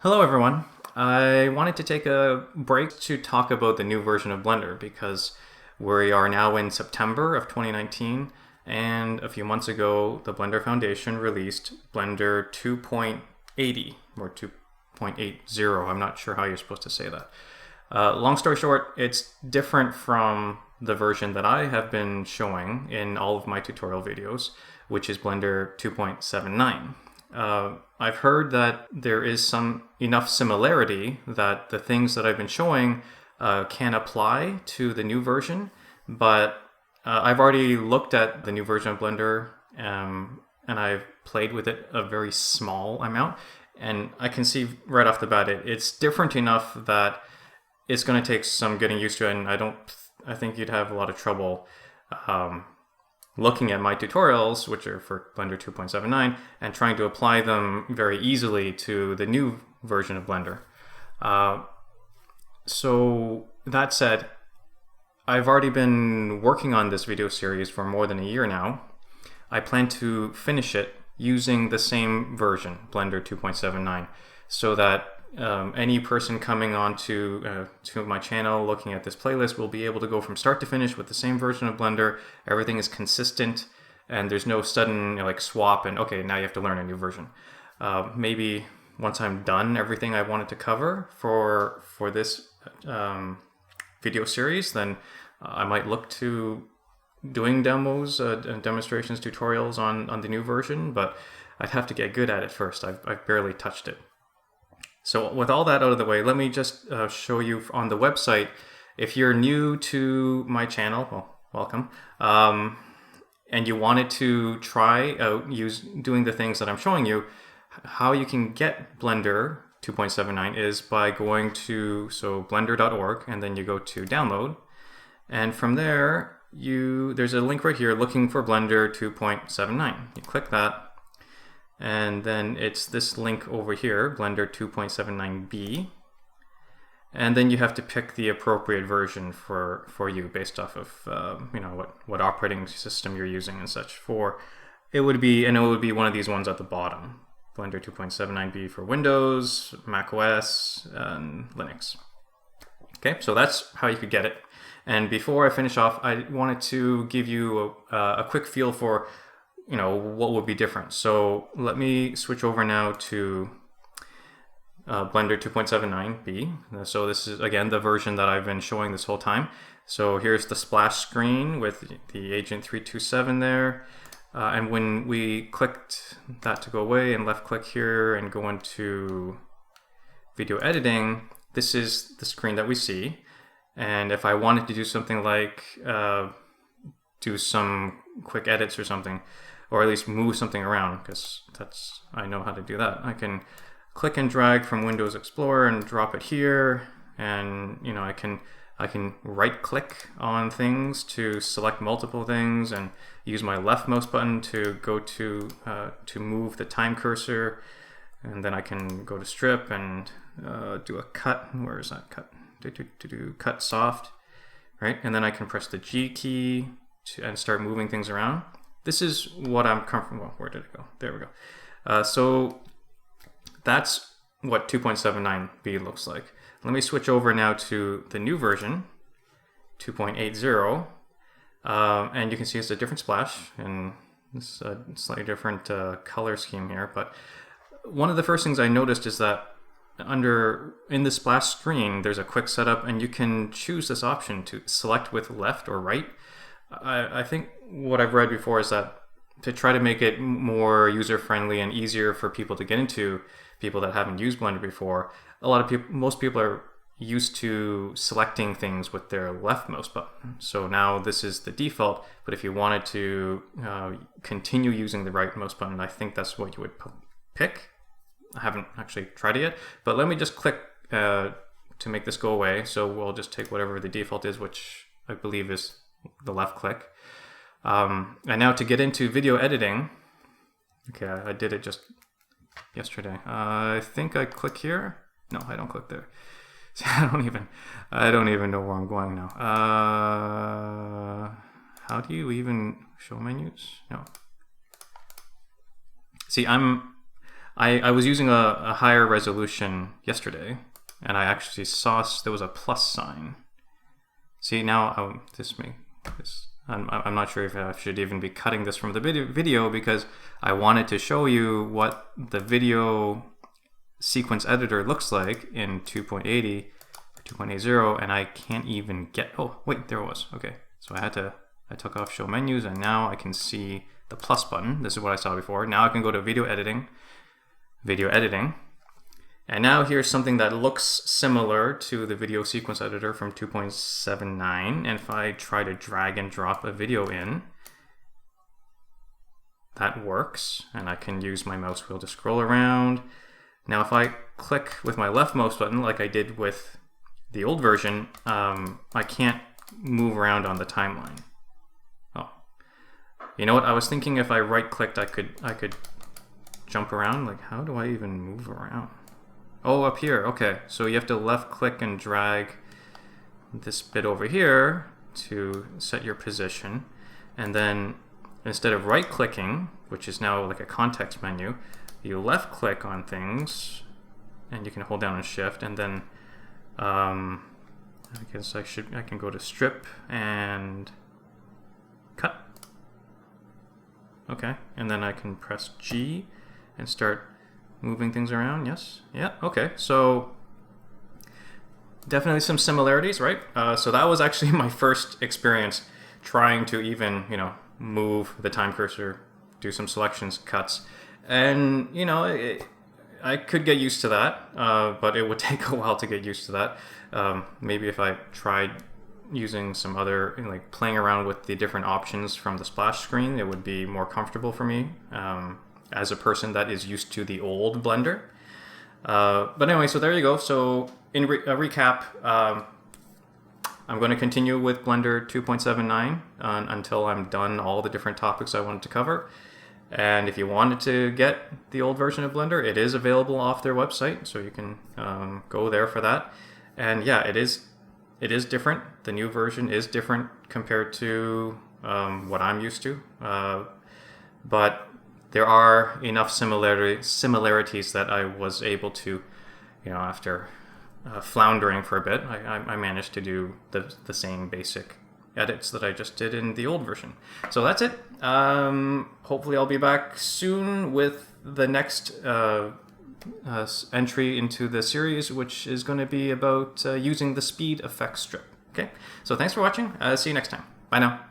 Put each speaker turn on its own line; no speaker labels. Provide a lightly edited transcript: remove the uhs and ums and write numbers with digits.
Hello everyone. I wanted to take a break to talk about the new version of Blender because we are now in September of 2019, and a few months ago the Blender Foundation released Blender 2.80 or 2.80. I'm not sure how you're supposed to say that. Long story short, it's different from the version that I have been showing in all of my tutorial videos, which is Blender 2.79. I've heard that there is some enough similarity that the things that I've been showing can apply to the new version, but I've already looked at the new version of Blender and I've played with it a very small amount, and I can see right off the bat it's different enough that it's going to take some getting used to, and I think you'd have a lot of trouble looking at my tutorials, which are for Blender 2.79, and trying to apply them very easily to the new version of Blender. So that said, I've already been working on this video series for more than a year now. I plan to finish it using the same version, Blender 2.79, so that any person coming on to my channel looking at this playlist will be able to go from start to finish with the same version of Blender. Everything is consistent and there's no sudden like swap and okay, now you have to learn a new version. Maybe once I'm done everything I wanted to cover for this video series, then I might look to doing demos, demonstrations, tutorials on the new version, but I'd have to get good at it first. I've barely touched it. So with all that out of the way, let me just show you on the website. If you're new to my channel, well, welcome, and you wanted to try out doing the things that I'm showing you, how you can get Blender 2.79 is by going to blender.org, and then you go to download, and from there there's a link right here looking for Blender 2.79. You click that. And then it's this link over here, Blender 2.79b. And then you have to pick the appropriate version for you based off of what operating system you're using and such. It would be one of these ones at the bottom. Blender 2.79b for Windows, Mac OS, and Linux. Okay, so that's how you could get it. And before I finish off, I wanted to give you a quick feel for what would be different. So let me switch over now to Blender 2.79b. So this is again the version that I've been showing this whole time. So here's the splash screen with the Agent 327 there. And when we clicked that to go away and left click here and go into video editing, this is the screen that we see. And if I wanted to do something like do some quick edits or something, or at least move something around, because I know how to do that. I can click and drag from Windows Explorer and drop it here, and I can right click on things to select multiple things, and use my left mouse button to go to move the time cursor, and then I can go to strip and do a cut. Where is that cut? Cut soft, right? And then I can press the G key and start moving things around. This is what I'm comfortable with. Where did it go? There we go. So that's what 2.79b looks like. Let me switch over now to the new version, 2.80. And you can see it's a different splash and it's a slightly different color scheme here. But one of the first things I noticed is that in the splash screen, there's a quick setup, and you can choose this option to select with left or right. I think what I've read before is that to try to make it more user-friendly and easier for people to get into, people that haven't used Blender before, most people are used to selecting things with their left mouse button. So now this is the default, but if you wanted to continue using the right mouse button, I think that's what you would pick. I haven't actually tried it yet, but let me just click to make this go away. So we'll just take whatever the default is, which I believe is the left click. And now to get into video editing, okay, I did it just yesterday. I think I click here. No, I don't click there. I don't even know where I'm going now. How do you even show menus? No. See, I'm I was using a higher resolution yesterday, and I actually saw there was a plus sign. See, now I'm not sure if I should even be cutting this from the video because I wanted to show you what the video sequence editor looks like in 2.80 or 2.80, and I can't even get, oh wait, there it was. Okay, so I took off show menus, and now I can see the plus button. This is what I saw before. Now I can go to video editing, and now here's something that looks similar to the video sequence editor from 2.79. And if I try to drag and drop a video in, that works, and I can use my mouse wheel to scroll around. Now if I click with my left mouse button like I did with the old version, I can't move around on the timeline. Oh, you know what? I was thinking if I right clicked, I could jump around. Like, how do I even move around? Oh, up here. Okay, so you have to left click and drag this bit over here to set your position, and then instead of right clicking, which is now like a context menu, you left click on things, and you can hold down on shift, and then I guess I can go to strip and cut. Okay, and then I can press G and start moving things around. Yes, yeah, okay, so definitely some similarities, right? So that was actually my first experience trying to even, move the time cursor, do some selections, cuts, and I could get used to that, but it would take a while to get used to that. Maybe if I tried using some other, like playing around with the different options from the splash screen, it would be more comfortable for me as a person that is used to the old Blender. But anyway, so there you go. So in a recap, I'm going to continue with Blender 2.79 until I'm done all the different topics I wanted to cover. And if you wanted to get the old version of Blender, it is available off their website, so you can go there for that. And yeah, it is different. The new version is different compared to what I'm used to. But there are enough similarities that I was able to, after floundering for a bit, I managed to do the same basic edits that I just did in the old version. So that's it. Hopefully I'll be back soon with the next entry into the series, which is going to be about using the speed effects strip. Okay, so thanks for watching. See you next time. Bye now.